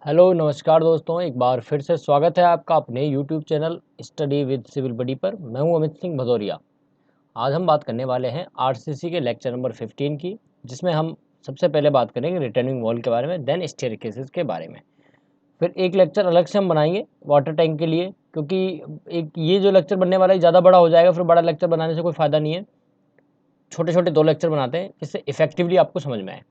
Hello नमस्कार दोस्तों, एक बार फिर से स्वागत है आपका अपने YouTube channel study with civil buddy पर। मैं हूं अमित सिंह भदौरिया। आज हम बात करने वाले हैं आरसीसी के लेक्चर नंबर 15 की, जिसमें हम सबसे पहले बात करेंगे रिटर्निंग वॉल के बारे में, देन स्टेयरकेसेस के बारे में। फिर एक लेक्चर अलग से हम बनाएंगे वाटर टैंक के लिए, क्योंकि एक ये जो लेक्चर बनने वाला है ज़्यादा बड़ा हो जाएगा, फिर बड़ा लेक्चर बनाने से कोई फ़ायदा नहीं है। छोटे छोटे 2 लेक्चर बनाते हैं जिससे इफेक्टिवली आपको समझ में आए,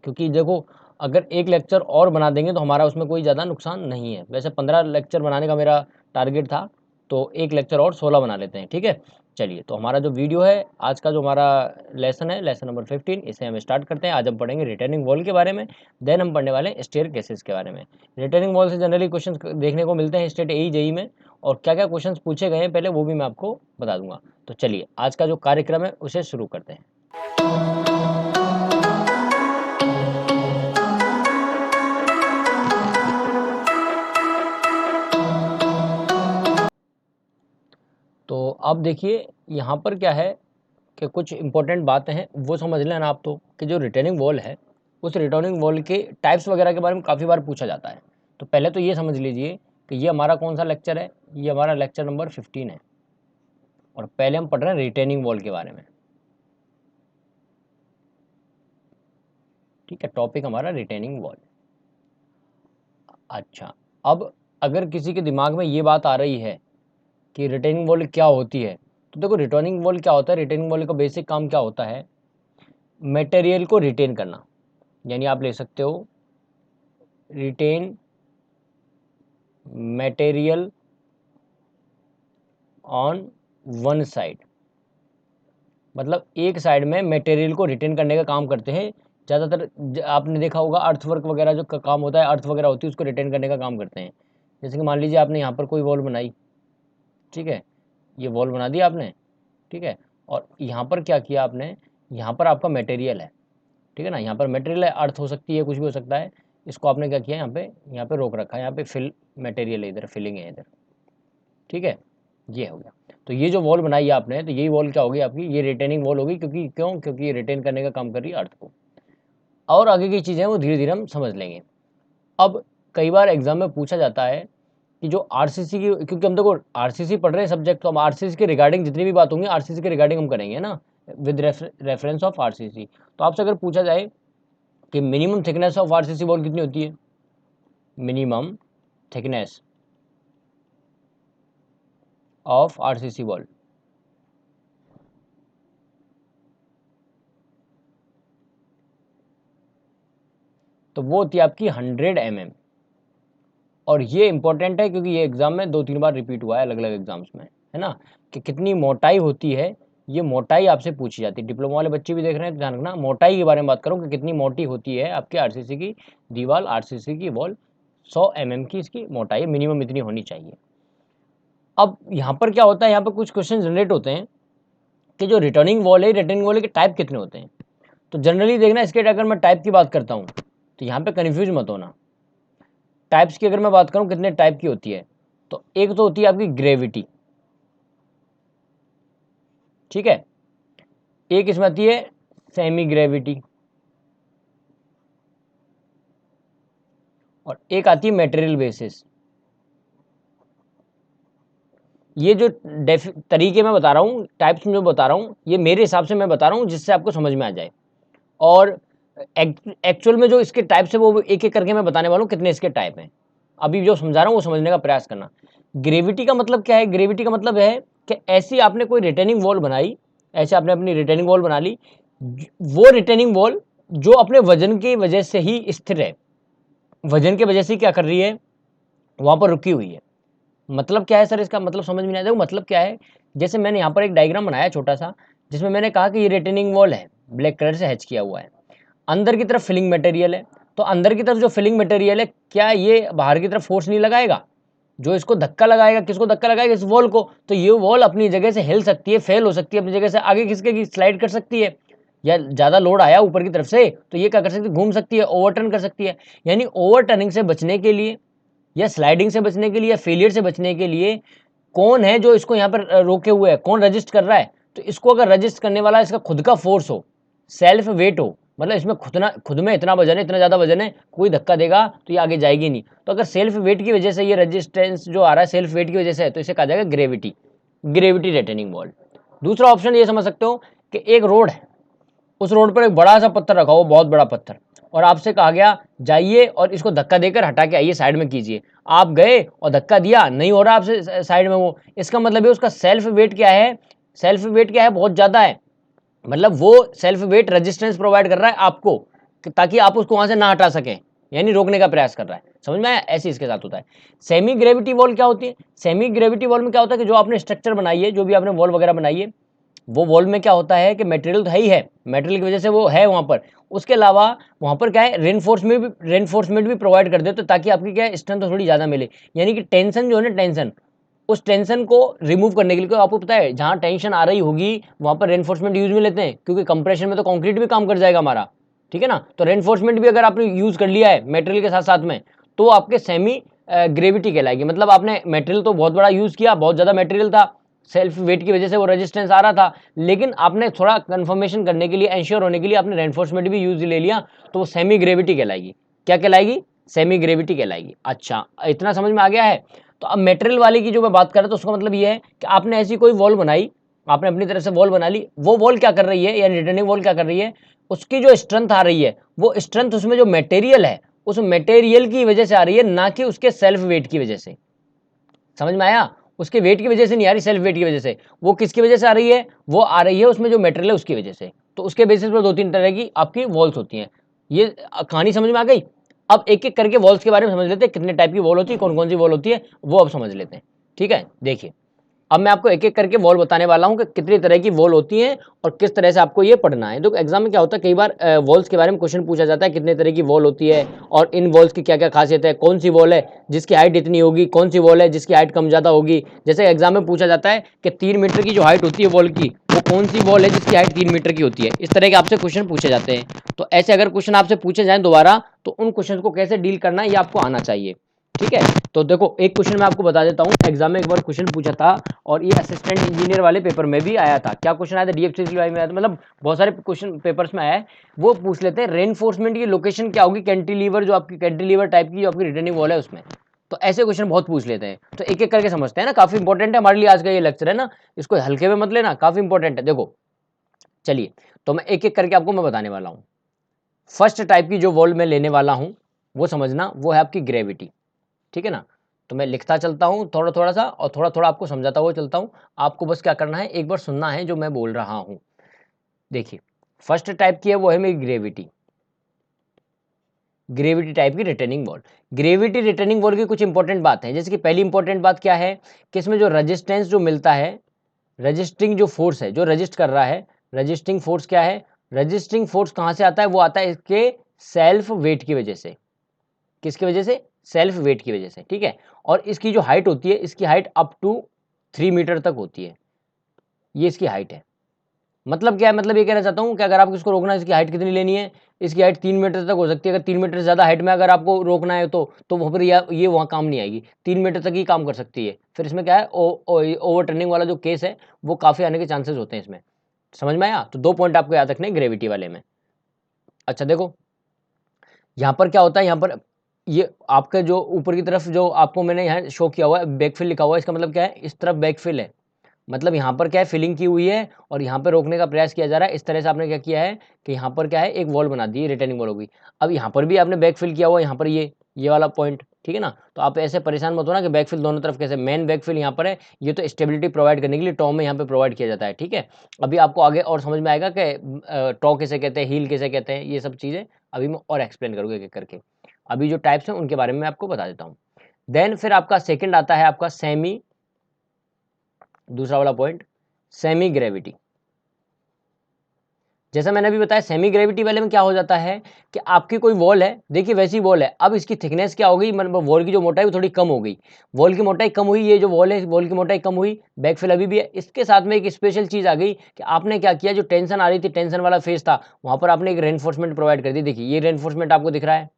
क्योंकि देखो अगर एक लेक्चर और बना देंगे तो हमारा उसमें कोई ज़्यादा नुकसान नहीं है। वैसे 15 लेक्चर बनाने का मेरा टारगेट था, तो एक लेक्चर और 16 बना लेते हैं, ठीक है। चलिए, तो हमारा जो वीडियो है आज का, जो हमारा लेसन है, लेसन नंबर 15, इसे हम स्टार्ट करते हैं। आज हम पढ़ेंगे रिटर्निंग वॉल के बारे में, देन हम पढ़ने वाले हैं स्टेयरकेसेस के बारे में। रिटर्निंग वॉल से जनरली क्वेश्चन देखने को मिलते हैं स्टेट ए जेई में, और क्या क्या क्वेश्चन पूछे गए हैं पहले वो भी मैं आपको बता दूंगा। तो चलिए, आज का जो कार्यक्रम है उसे शुरू करते हैं। तो अब देखिए यहाँ पर क्या है कि कुछ इंपॉर्टेंट बातें हैं वो समझ लेना आप, तो कि जो रिटर्निंग वॉल है उस रिटर्निंग वॉल के टाइप्स वगैरह के बारे में काफ़ी बार पूछा जाता है। तो पहले तो ये समझ लीजिए कि ये हमारा कौन सा लेक्चर है, ये हमारा लेक्चर नंबर 15 है, और पहले हम पढ़ रहे हैं रिटर्निंग वॉल के बारे में। ठीक है, टॉपिक हमारा रिटर्निंग वॉल। अच्छा, अब अगर किसी के दिमाग में ये बात आ रही है कि रिटेनिंग वॉल क्या होती है, तो देखो रिटेनिंग वॉल क्या होता है। रिटेनिंग वॉल का बेसिक काम क्या होता है? मटेरियल को रिटेन करना। यानी आप ले सकते हो retain material on one side, मतलब एक साइड में मटेरियल को रिटेन करने का काम करते हैं। ज़्यादातर आपने देखा होगा अर्थवर्क वगैरह जो काम होता है, अर्थ वगैरह होती है, उसको रिटेन करने का काम करते हैं। जैसे कि मान लीजिए आपने यहाँ पर कोई वॉल बनाई, ठीक है, ये वॉल बना दी आपने, ठीक है, और यहाँ पर क्या किया आपने, यहाँ पर आपका मटेरियल है, ठीक है ना, यहाँ पर मटेरियल है, अर्थ हो सकती है, कुछ भी हो सकता है। इसको आपने क्या किया, यहाँ पे रोक रखा है, यहाँ पे फिल मटेरियल है, इधर फिलिंग है इधर, ठीक है, ये हो गया। तो ये जो वॉल बनाई है आपने, तो यही वॉल क्या होगी आपकी, ये रिटेनिंग वॉल होगी। क्योंकि ये रिटेन करने का काम कर रही है अर्थ को। और आगे की चीज़ें वो धीरे धीरे हम समझ लेंगे। अब कई बार एग्जाम में पूछा जाता है कि जो आरसीसी की, क्योंकि हम देखो आरसीसी पढ़ रहे हैं सब्जेक्ट, तो हम आरसीसी के रिगार्डिंग जितनी भी बात होंगी आरसीसी के रिगार्डिंग हम करेंगे ना, विद रेफरेंस ऑफ आरसीसी। तो आपसे अगर पूछा जाए कि minimum thickness of RCC wall कितनी होती है, minimum thickness of RCC wall, तो वो होती है आपकी 100 mm। और ये इंपॉर्टेंट है क्योंकि ये एग्जाम में 2-3 बार रिपीट हुआ है अलग अलग एग्जाम्स में, है ना, कि कितनी मोटाई होती है। ये मोटाई आपसे पूछी जाती है। डिप्लोमा वाले बच्चे भी देख रहे हैं तो ध्यान रखना, मोटाई के बारे में बात करूँ कि कितनी मोटी होती है आपकी आरसीसी की दीवार, आरसीसी की वॉल। 100 mm की इसकी मोटाई मिनिमम इतनी होनी चाहिए। अब यहाँ पर क्या होता है, यहाँ पर कुछ क्वेश्चन जनरेट होते हैं कि जो रिटर्निंग वॉल है, रिटर्निंग वॉल के टाइप कितने होते हैं। तो जनरली देखना, इसके अगर मैं टाइप की बात करता हूँ तो यहाँ पे कन्फ्यूज मत होना। टाइप्स की अगर मैं बात करूँ कितने टाइप की होती है, तो एक तो होती है आपकी ग्रेविटी, ठीक है, एक इसमें आती है सेमी ग्रेविटी, और एक आती है मटेरियल बेसिस। ये जो तरीके मैं बता रहा हूँ, टाइप्स में जो बता रहा हूँ, ये मेरे हिसाब से मैं बता रहा हूँ जिससे आपको समझ में आ जाए। और एक्चुअल में जो इसके टाइप्स है वो एक एक करके मैं बताने वाला हूँ कितने इसके टाइप हैं। अभी जो समझा रहा हूँ वो समझने का प्रयास करना। ग्रेविटी का मतलब क्या है? ग्रेविटी का मतलब है कि ऐसी आपने कोई रिटेनिंग वॉल बनाई, ऐसे आपने अपनी रिटेनिंग वॉल बना ली, वो रिटेनिंग वॉल जो अपने वजन की वजह से ही स्थिर है, वजन की वजह से क्या कर रही है, वहां पर रुकी हुई है। मतलब क्या है सर इसका? मतलब समझ में नहीं आया। मतलब क्या है, जैसे मैंने यहाँ पर एक डायग्राम बनाया छोटा सा, जिसमें मैंने कहा कि ये रिटेनिंग वॉल है, ब्लैक कलर से हैच किया हुआ है, अंदर की तरफ फिलिंग मटेरियल है। तो अंदर की तरफ जो फिलिंग मटेरियल है, क्या ये बाहर की तरफ फोर्स नहीं लगाएगा? जो इसको धक्का लगाएगा, किसको धक्का लगाएगा? इस वॉल को। तो ये वॉल अपनी जगह से हिल सकती है, फेल हो सकती है, अपनी जगह से आगे खिसकेगी, स्लाइड कर सकती है, या ज्यादा लोड आया ऊपर की तरफ से तो ये क्या कर सकती है, घूम सकती है, ओवरटर्न कर सकती है। यानी ओवरटर्निंग से बचने के लिए, या स्लाइडिंग से बचने के लिए, या फेलियर से बचने के लिए कौन है जो इसको यहाँ पर रोके हुए है, कौन रजिस्ट कर रहा है? तो इसको अगर रजिस्ट करने वाला इसका खुद का फोर्स हो, सेल्फ वेट हो, मतलब इसमें खुद में इतना वजन है, इतना ज़्यादा वजन है, कोई धक्का देगा तो ये आगे जाएगी नहीं। तो अगर सेल्फ वेट की वजह से ये रेजिस्टेंस जो आ रहा है सेल्फ वेट की वजह से है, तो इसे कहा जाएगा ग्रेविटी रिटेनिंग वॉल। दूसरा ऑप्शन ये समझ सकते हो कि एक रोड है, उस रोड पर एक बड़ा सा पत्थर रखा हो, बहुत बड़ा पत्थर, और आपसे कहा गया जाइए और इसको धक्का देकर हटा के आइए, साइड में कीजिए। आप गए और धक्का दिया, नहीं हो रहा आपसे साइड में वो, इसका मतलब है उसका सेल्फ वेट क्या है, सेल्फ वेट क्या है, बहुत ज़्यादा है। मतलब वो सेल्फ वेट रेजिस्टेंस प्रोवाइड कर रहा है आपको, ताकि आप उसको वहां से ना हटा सकें, यानी रोकने का प्रयास कर रहा है। समझ में आया? ऐसे इसके साथ होता है। सेमी ग्रेविटी वॉल क्या होती है? सेमी ग्रेविटी वॉल में क्या होता है कि जो आपने स्ट्रक्चर बनाई है, जो भी आपने वॉल वगैरह बनाई है, वो वॉल में क्या होता है कि मटेरियल तो है ही है, मटेरियल की वजह से वो है वहां पर, उसके अलावा वहां पर क्या है, रेनफोर्समेंट भी प्रोवाइड कर देते, ताकि आपकी क्या है, स्ट्रेंथ थोड़ी ज्यादा मिले। यानी कि टेंशन जो है ना, टेंशन, उस टेंशन को रिमूव करने के लिए, क्योंकि आपको पता है जहां टेंशन आ रही होगी वहां पर रेनफोर्समेंट यूज में लेते हैं, क्योंकि कंप्रेशन में तो कंक्रीट भी काम कर जाएगा हमारा, ठीक है ना। तो रेनफोर्समेंट भी अगर आपने यूज कर लिया है मटेरियल के साथ साथ में, तो आपके सेमी ग्रेविटी कहलाएगी। मतलब आपने मटेरियल तो बहुत बड़ा यूज किया, बहुत ज्यादा मटेरियल था, सेल्फ वेट की वजह से वो रेजिस्टेंस आ रहा था, लेकिन आपने थोड़ा कंफर्मेशन करने के लिए, एंश्योर होने के लिए आपने रेनफोर्समेंट भी यूज ले लिया, तो वो सेमी ग्रेविटी कहलाएगी। क्या कहलाएगी? सेमी ग्रेविटी कहलाएगी। अच्छा, इतना समझ में आ गया है। तो अब मटेरियल वाले की जो मैं बात कर रहा था, तो उसका मतलब ये है कि आपने ऐसी कोई वॉल बनाई, आपने अपनी तरफ से वॉल बना ली, वो वॉल क्या कर रही है, या रिटर्निंग वॉल क्या कर रही है, उसकी जो स्ट्रेंथ आ रही है, वो स्ट्रेंथ उसमें जो मटेरियल है, उस मटेरियल की वजह से आ रही है, ना कि उसके सेल्फ वेट की वजह से। समझ में आया? उसके वेट की वजह से नहीं आ रही, सेल्फ वेट की वजह से। वो किसकी वजह से आ रही है? वो आ रही है उसमें जो मटेरियल है उसकी वजह से। तो उसके बेसिस पर 2-3 तरह की आपकी वॉल्स होती हैं। ये कहानी समझ में आ गई? अब एक एक करके वॉल्स के बारे में समझ लेते हैं, कितने टाइप की वॉल होती है, कौन कौन सी वॉल होती है, वो अब समझ लेते हैं। ठीक है, देखिए अब मैं आपको एक एक करके वॉल बताने वाला हूं कि कितनी तरह की वॉल होती हैं और किस तरह से आपको ये पढ़ना है। तो एग्जाम में क्या होता है, कई बार वॉल्स के बारे में क्वेश्चन पूछा जाता है, कितने तरह की वॉल होती है और इन वॉल्स की क्या क्या खासियत है, कौन सी वॉल है जिसकी हाइट इतनी होगी, कौन सी वॉल है जिसकी हाइट कम ज्यादा होगी। जैसे एग्जाम में पूछा जाता है कि 3 मीटर की जो हाइट होती है वॉल की, वो कौन सी वॉल है जिसकी हाइट 3 मीटर की होती है। इस तरह के आपसे क्वेश्चन पूछे जाते हैं। तो ऐसे अगर क्वेश्चन आपसे पूछे जाए दोबारा, तो उन क्वेश्चन को कैसे डील करना है ये आपको आना चाहिए। ठीक है, तो देखो एक क्वेश्चन मैं आपको बता देता हूँ, एग्जाम में एक बार क्वेश्चन पूछा था और ये असिस्टेंट इंजीनियर वाले पेपर में भी आया था। क्या क्वेश्चन आया था? डीएफसीसीआई में आया था, मतलब बहुत सारे क्वेश्चन पेपर्स में आया है। वो पूछ लेते हैं रेनफोर्समेंट की लोकेशन क्या होगी, कैंटिलीवर, जो आपकी कैंटिलीवर टाइप की जो आपकी रिटर्निंग वॉल है उसमें। तो ऐसे क्वेश्चन बहुत पूछ लेते हैं, तो एक एक करके समझते हैं ना, काफी इंपॉर्टेंट है हमारे लिए आज का ये लेक्चर है ना, इसको हल्के में मत लेना, काफी इंपॉर्टेंट है। देखो चलिए, तो मैं एक एक करके आपको मैं बताने वाला हूँ। फर्स्ट टाइप की जो वॉल मैं लेने वाला हूँ वो समझना, वो है आपकी ग्रेविटी। ठीक है ना, तो मैं लिखता चलता हूँ थोड़ा थोड़ा सा और थोड़ा थोड़ा आपको समझाता हुआ चलता हूँ। आपको बस क्या करना है, एक बार सुनना है जो मैं बोल रहा हूँ। देखिए फर्स्ट टाइप की है वो है मेरी ग्रेविटी, ग्रेविटी टाइप की returning wall. Gravity returning wall की कुछ इंपॉर्टेंट बात है, जैसे कि पहली इंपॉर्टेंट बात क्या है कि इसमें जो रेजिस्टेंस जो मिलता है, रजिस्टिंग जो फोर्स है, जो रजिस्ट कर रहा है, रजिस्टिंग फोर्स क्या है, रजिस्टिंग फोर्स कहां से आता है, वो आता है इसके सेल्फ वेट की वजह से। किसकी वजह से? सेल्फ वेट की वजह से। ठीक है, और इसकी जो हाइट होती है, इसकी हाइट अप टू 3 मीटर तक होती है, ये इसकी हाइट है। मतलब क्या है, मतलब ये कहना चाहता हूं कि अगर आपको इसको रोकना है, इसकी हाइट कितनी लेनी है, इसकी हाइट 3 मीटर तक हो सकती है। अगर 3 मीटर से ज्यादा हाइट में अगर आपको रोकना है तो वहां पर ये वहां काम नहीं आएगी, 3 मीटर तक ही काम कर सकती है। फिर इसमें क्या है, ओवर टर्निंग वाला जो केस है वो काफी आने के चांसेस होते हैं इसमें। समझ में आया? तो 2 पॉइंट आपको याद रखने ग्रेविटी वाले में। अच्छा देखो यहाँ पर क्या होता है, यहाँ पर ये आपका जो ऊपर की तरफ जो आपको मैंने यहाँ शो किया हुआ है बैकफिल लिखा हुआ है, इसका मतलब क्या है, इस तरफ बैकफिल है। मतलब यहाँ पर क्या है, फिलिंग की हुई है और यहाँ पर रोकने का प्रयास किया जा रहा है। इस तरह से आपने क्या किया है कि यहाँ पर क्या है, एक वॉल बना दी, रिटर्निंग वॉल होगी। अब यहाँ पर भी आपने बैकफिल किया हुआ है, यहाँ पर ये वाला पॉइंट। ठीक है ना, तो आप ऐसे परेशान मत हो ना कि बैकफिल दोनों तरफ कैसे, मेन बैकफिल यहाँ पर है, ये तो स्टेबिलिटी प्रोवाइड करने के लिए टॉ में यहाँ पे प्रोवाइड किया जाता है। ठीक है, अभी आपको आगे और समझ में आएगा कि टॉ किसे कहते हैं, हील किसे कहते हैं, ये सब चीज़ें अभी मैं और एक्सप्लेन करूँगा एक एक करके। अभी जो टाइप्स हैं उनके बारे में मैं आपको बता देता हूँ। देन फिर आपका सेकंड आता है आपका सेमी, दूसरा वाला पॉइंट, सेमी ग्रेविटी। जैसा मैंने अभी बताया, सेमी ग्रेविटी वाले में क्या हो जाता है कि आपकी कोई वॉल है, देखिए वैसी वॉल है, अब इसकी थिकनेस क्या हो गई, मतलब वॉल की जो मोटाई वो थोड़ी कम हो गई, वॉल की मोटाई कम हुई, ये जो वॉल है वॉल की मोटाई कम हुई, बैकफिल अभी भी है। इसके साथ में एक स्पेशल चीज आ गई कि आपने क्या किया, जो टेंशन आ रही थी, टेंशन वाला फेस था, वहां पर आपने एक रेनफोर्समेंट प्रोवाइड कर दी। देखिए ये रेनफोर्समेंट आपको दिख रहा है,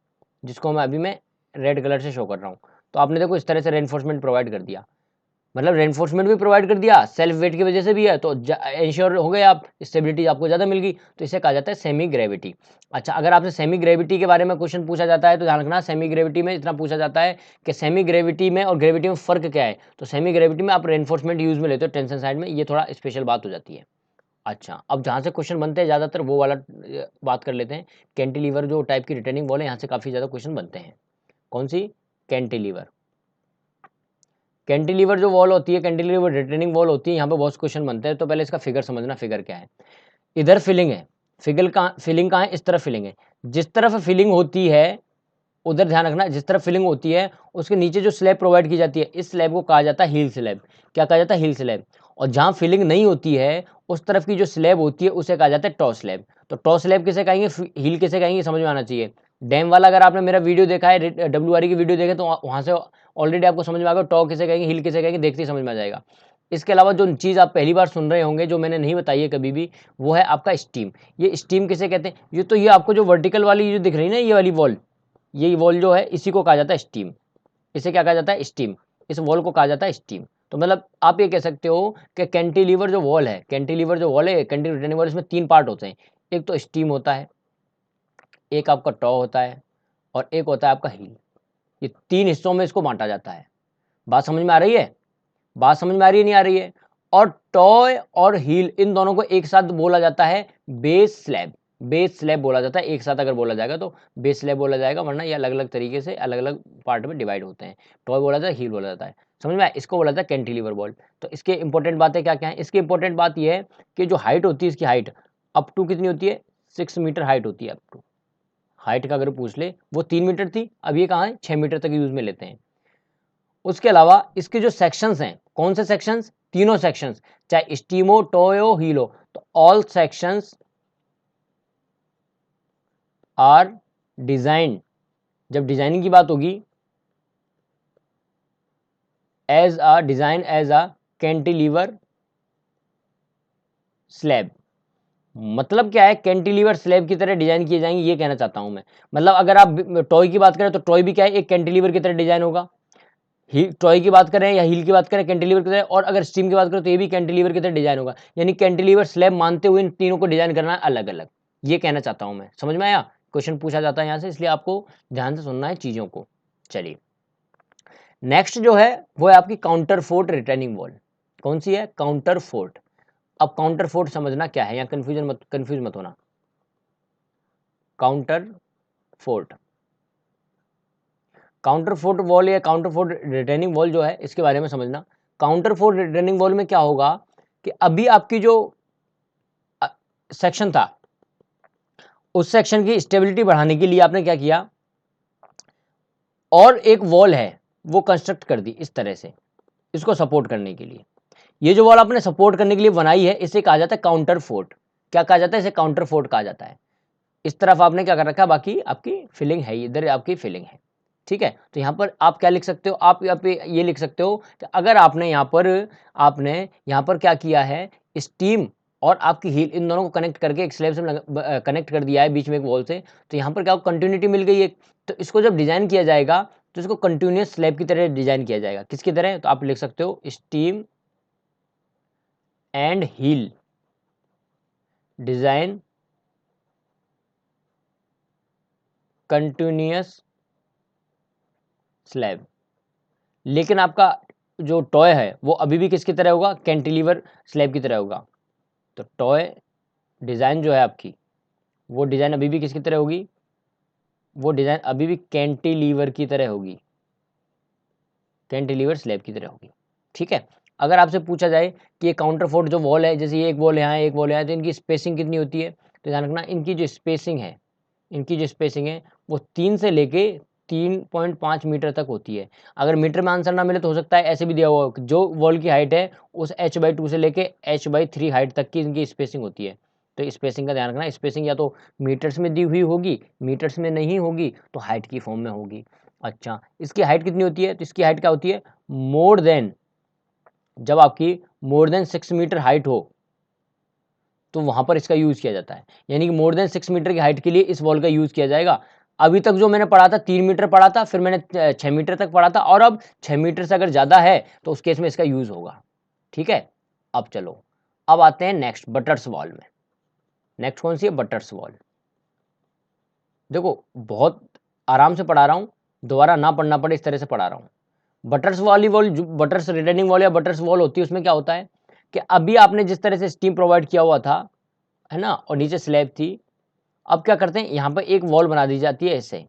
जिसको मैं अभी मैं रेड कलर से शो कर रहा हूँ। तो आपने देखो इस तरह से रेनफोर्समेंट प्रोवाइड कर दिया। मतलब रेनफोर्समेंट भी प्रोवाइड कर दिया, सेल्फ वेट की वजह से भी है, तो इंश्योर हो गए आप, स्टेबिलिटी आपको ज़्यादा मिल गई, तो इसे कहा जाता है सेमी ग्रेविटी। अच्छा, अगर आपसे सेमी ग्रेविटी के बारे में क्वेश्चन पूछा जाता है तो ध्यान रखना, सेमी ग्रेविटी में इतना पूछा जाता है कि सेमी ग्रेविटी में और ग्रेविटी में फ़र्क क्या है। तो सेमी ग्रेविटी में आप रेनफोर्समेंट यूज़ में लेते हो टेंशन साइड में, ये थोड़ा स्पेशल बात हो जाती है। अच्छा, अब जहाँ से क्वेश्चन बनते हैं ज़्यादातर वो वाला बात कर लेते हैं। कैंटिलीवर जो टाइप की रिटर्निंग वॉल है, यहाँ से काफ़ी ज़्यादा क्वेश्चन बनते हैं। कौन सी? कैंटिलीवर। कैंटिलीवर जो वॉल होती है, कैंटिलीवर रिटर्निंग वॉल होती है, यहाँ पे बहुत क्वेश्चन बनते हैं। तो पहले इसका फिगर समझना, फिगर क्या है। इधर फिलिंग है, फिलिंग कहाँ है? इस तरफ फिलिंग है। जिस तरफ फिलिंग होती है उधर ध्यान रखना, जिस तरफ फिलिंग होती है उसके नीचे जो स्लैब प्रोवाइड की जाती है, इस स्लैब को कहा जाता है हील स्लैब। क्या कहा जाता है? Heel slab. और जहाँ फिलिंग नहीं होती है उस तरफ की जो स्लैब होती है उसे कहा जाता है टॉ स्लैब। तो टॉ स्लैब किसे कहेंगे, हील किसे कहेंगे, समझ में आना चाहिए। डैम वाला अगर आपने मेरा वीडियो देखा है, WRE की वीडियो देखे, तो वहाँ से ऑलरेडी आपको समझ में आ गया टॉ किसे कहेंगे, हील किसे कहेंगे, देखते ही समझ में आ जाएगा। इसके अलावा जो चीज़ आप पहली बार सुन रहे होंगे, जो मैंने नहीं बताई है कभी भी, वो है आपका स्टीम। ये स्टीम किसे कहते हैं? ये आपको जो वर्टिकल वाली जो दिख रही है ना, ये वाली वॉल, ये वॉल जो है इसी को कहा जाता है स्टीम। इसे क्या कहा जाता है? स्टीम। इस वॉल को कहा जाता है स्टीम। तो मतलब आप ये कह सकते हो कि कैंटिलीवर जो वॉल है, कैंटिलीवर रिटर्निंग वॉल, इसमें 3 पार्ट होते हैं। एक तो स्टीम होता है, एक आपका टॉ होता है, और एक होता है आपका हील। ये 3 हिस्सों में इसको बांटा जाता है। बात समझ में आ रही है? बात समझ में आ रही है, नहीं आ रही है? और टॉय और हील, इन दोनों को एक साथ बोला जाता है बेस स्लैब। बेस स्लैब बोला जाता है, एक साथ अगर बोला जाएगा तो बेस स्लैब बोला जाएगा, वरना ये अलग अलग तरीके से अलग अलग पार्ट में डिवाइड होते हैं। टॉय बोला जाता है, हील बोला जाता है। समझ में आया? इसको बोला जाता है कैंटिलीवर बॉल। तो इसके इंपॉर्टेंट बातें क्या क्या है? इसकी इंपॉर्टेंट बात यह है कि जो हाइट होती है, इसकी हाइट अप टू कितनी होती है? 6 मीटर हाइट होती है। अप टू हाइट का अगर पूछ ले, वो 3 मीटर थी, अब ये कहाँ है? 6 मीटर तक यूज में लेते हैं। उसके अलावा इसके जो सेक्शंस हैं, कौन से सेक्शंस? तीनों सेक्शंस, चाहे स्टीमो, टोयो, हीलो, तो ऑल सेक्शंस आर डिजाइन, जब डिजाइनिंग की बात होगी, एज अ कैंटिलीवर स्लैब। मतलब क्या है? कैंटिलीवर स्लैब की तरह डिजाइन किए जाएंगे, ये कहना चाहता हूं मैं। मतलब अगर आप टॉय की बात करें तो टॉय भी क्या है? एक कैंटिलीवर की तरह डिजाइन होगा। टॉय की बात करें या हील की बात करें, कैंटिलीवर की तरह, और अगर स्टीम की बात करें तो ये भी कैंटिलीवर की तरह डिजाइन होगा। यानी कैंटिलीवर स्लैब मानते हुए इन तीनों को डिजाइन करना है अलग अलग, ये कहना चाहता हूं मैं। समझ में आया? क्वेश्चन पूछा जाता है यहाँ से, इसलिए आपको ध्यान से सुनना है चीजों को। चलिए, नेक्स्ट जो है वो है आपकी काउंटर फोर्ट रिटर्निंग वॉल। कौन सी है? Counter fort. अब काउंटर फोर्ट समझना क्या है, यहाँ कंफ्यूज मत होना। Counter fort, counter fort wall या काउंटर फोर्ट रिटर्निंग वॉल जो है, इसके बारे में समझना। काउंटर फोर्ट रिटर्निंग वॉल में क्या होगा कि अभी आपकी जो सेक्शन था, उस सेक्शन की स्टेबिलिटी बढ़ाने के लिए आपने क्या किया, और एक वॉल है वो कंस्ट्रक्ट कर दी इस तरह से, इसको सपोर्ट करने के लिए। ये जो वॉल आपने सपोर्ट करने के लिए बनाई है, इसे कहा जाता है काउंटर फोर्ट। क्या कहा जाता है? इसे काउंटर फोर्ट कहा जाता है। इस तरफ आपने क्या कर रखा है? बाकी आपकी फिलिंग है, इधर आपकी फिलिंग है। ठीक है, तो यहाँ पर आप क्या लिख सकते हो? आप यहाँ पे ये लिख सकते हो कि अगर आपने यहाँ पर क्या किया है, स्टीम और आपकी हील, इन दोनों को कनेक्ट करके एक स्लैब से कनेक्ट कर दिया है बीच में एक वॉल से, तो यहाँ पर क्या कंटिन्यूटी मिल गई है। तो इसको जब डिजाइन किया जाएगा तो इसको कंटिन्यूस स्लैब की तरह डिजाइन किया जाएगा। किसकी तरह? तो आप लिख सकते हो stem and heel design continuous slab. लेकिन आपका जो टॉय है वो अभी भी किसकी तरह होगा? कैंटिलीवर स्लैब की तरह होगा। तो टॉय डिज़ाइन जो है आपकी, वो डिज़ाइन अभी भी किसकी तरह होगी? वो डिज़ाइन अभी भी कैंटिलीवर की तरह होगी, कैंटिलीवर स्लैब की तरह होगी। ठीक है, अगर आपसे पूछा जाए कि ये काउंटर फोर्ट जो वॉल है, जैसे ये एक वॉल यहाँ है, एक वॉल यहाँ है, तो इनकी स्पेसिंग कितनी होती है? तो ध्यान रखना, इनकी जो स्पेसिंग है वो 3 से लेके 3.5 मीटर तक होती है। अगर मीटर में आंसर ना मिले तो हो सकता है ऐसे भी दिया हुआ हो, जो वॉल की हाइट है उस h/2 से लेके h/3 हाइट तक की इनकी स्पेसिंग होती है। तो स्पेसिंग का ध्यान रखना, स्पेसिंग या तो मीटर्स में दी हुई होगी, मीटर्स में नहीं होगी तो हाइट की फॉर्म में होगी। अच्छा, इसकी हाइट कितनी होती है? तो इसकी हाइट क्या होती है? मोर देन, जब आपकी मोर देन 6 मीटर हाइट हो तो वहां पर इसका यूज किया जाता है। यानी कि मोर देन 6 मीटर की हाइट के लिए इस वॉल का यूज किया जाएगा। अभी तक जो मैंने पढ़ा था 3 मीटर पढ़ा था, फिर मैंने 6 मीटर तक पढ़ा था, और अब 6 मीटर से अगर ज़्यादा है तो उस केस में इसका यूज़ होगा। ठीक है, अब चलो, अब आते हैं नेक्स्ट बटर्स वॉल में। नेक्स्ट कौन सी है? Buttress wall. देखो बहुत आराम से पढ़ा रहा हूँ, दोबारा ना पढ़ना पड़े इस तरह से पढ़ा रहा हूँ। बटर्स वाली वॉल, जो बटर्स रिटर्निंग वॉल या बटर्स वॉल होती है, उसमें क्या होता है कि अभी आपने जिस तरह से स्टीम प्रोवाइड किया हुआ था, है ना, और नीचे स्लैब थी, अब क्या करते हैं, यहाँ पर एक वॉल बना दी जाती है ऐसे,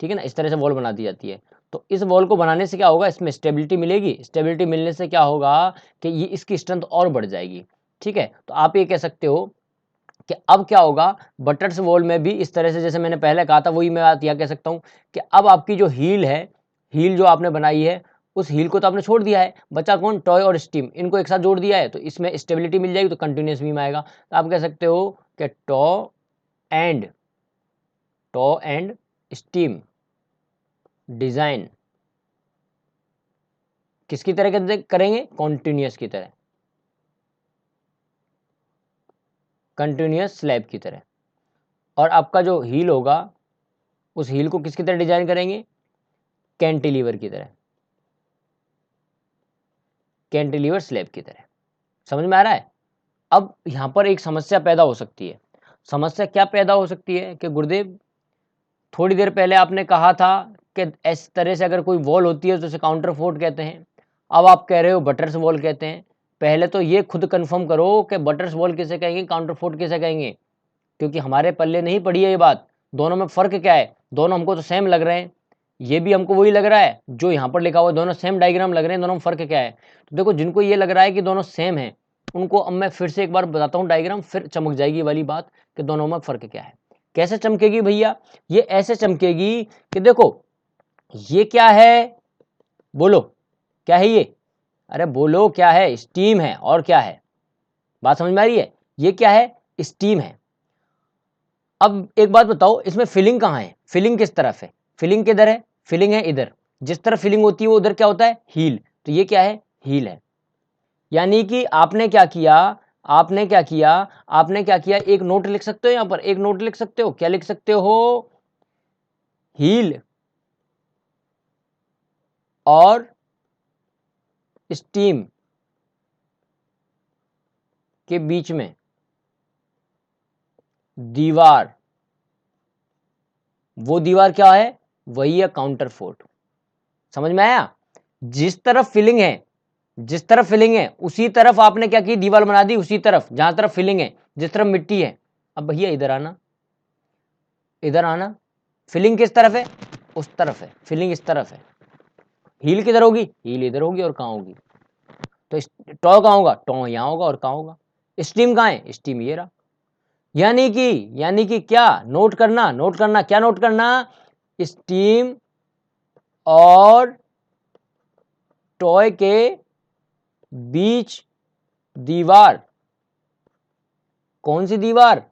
ठीक है ना, इस तरह से वॉल बना दी जाती है। तो इस वॉल को बनाने से क्या होगा, इसमें स्टेबिलिटी मिलेगी, स्टेबिलिटी मिलने से क्या होगा कि ये इसकी स्ट्रेंथ और बढ़ जाएगी। ठीक है, तो आप ये कह सकते हो कि अब क्या होगा, बटर्स वॉल में भी इस तरह से, जैसे मैंने पहले कहा था, वही मैं बात यह कह सकता हूँ कि अब आपकी जो हील है, हील जो आपने बनाई है, उस हील को तो आपने छोड़ दिया है, बचा कौन? टॉय और स्टीम, इनको एक साथ जोड़ दिया है, तो इसमें स्टेबिलिटी मिल जाएगी, तो कंटिन्यूस बीम आएगा। तो आप कह सकते हो कि टॉ एंड स्टीम डिजाइन किसकी तरह करेंगे? कॉन्टिन्यूस की तरह, कंटिन्यूस स्लैब की तरह। और आपका जो हील होगा, उस हील को किसकी तरह डिजाइन करेंगे? कैंटिलीवर की तरह, कैंटिलीवर स्लैब की तरह। समझ में आ रहा है? अब यहां पर एक समस्या पैदा हो सकती है। समस्या क्या पैदा हो सकती है कि गुरुदेव, थोड़ी देर पहले आपने कहा था कि इस तरह से अगर कोई वॉल होती है तो उसे काउंटर फोर्ट कहते हैं, अब आप कह रहे हो बटर्स वॉल कहते हैं। पहले तो ये खुद कंफर्म करो कि बटर्स वॉल किसे कहेंगे, काउंटर फोर्ट किसे कहेंगे, क्योंकि हमारे पल्ले नहीं पड़ी है ये बात। दोनों में फर्क क्या है? दोनों हमको तो सेम लग रहे हैं, ये भी हमको वही लग रहा है जो यहाँ पर लिखा हुआ है, दोनों सेम डायग्राम लग रहे हैं, दोनों में फर्क क्या है? तो देखो, जिनको ये लग रहा है कि दोनों सेम है, उनको अब मैं फिर से एक बार बताता हूँ डायग्राम, फिर चमक जाएगी वाली बात कि दोनों में फर्क क्या है। कैसे चमकेगी भैया? ये ऐसे चमकेगी कि देखो, ये क्या है? बोलो, क्या है ये? अरे बोलो, क्या है? स्टीम है, और क्या है? बात समझ में आ रही है? ये क्या है? स्टीम है। अब एक बात बताओ, इसमें फिलिंग कहाँ है? फिलिंग किस तरफ है? फिलिंग किधर है? फिलिंग है इधर। जिस तरफ फिलिंग होती है वो उधर क्या होता है? हील। तो ये क्या है? हील है। यानी कि आपने क्या किया, एक नोट लिख सकते हो, यहां पर एक नोट लिख सकते हो। क्या लिख सकते हो? हील और स्टीम के बीच में दीवार, वो दीवार क्या है? वही है काउंटर फोर्ट। समझ में आया? जिस तरफ फिलिंग है उसी तरफ आपने क्या की? दीवार बना दी, उसी तरफ जहां तरफ फिलिंग है, जिस तरफ मिट्टी है। अब भैया इधर आना, फिलिंग किस तरफ है? उस तरफ है, फिलिंग इस तरफ है। हील किधर होगी? हील इधर होगी, और कहां होगी? तो टॉ कहां होगा? टॉ यहां होगा, और कहां होगा? स्टीम कहां है? स्टीम ये रहा। यानी कि क्या नोट करना, क्या नोट करना? स्टीम और टॉय के बीच दीवार, कौन सी दीवार?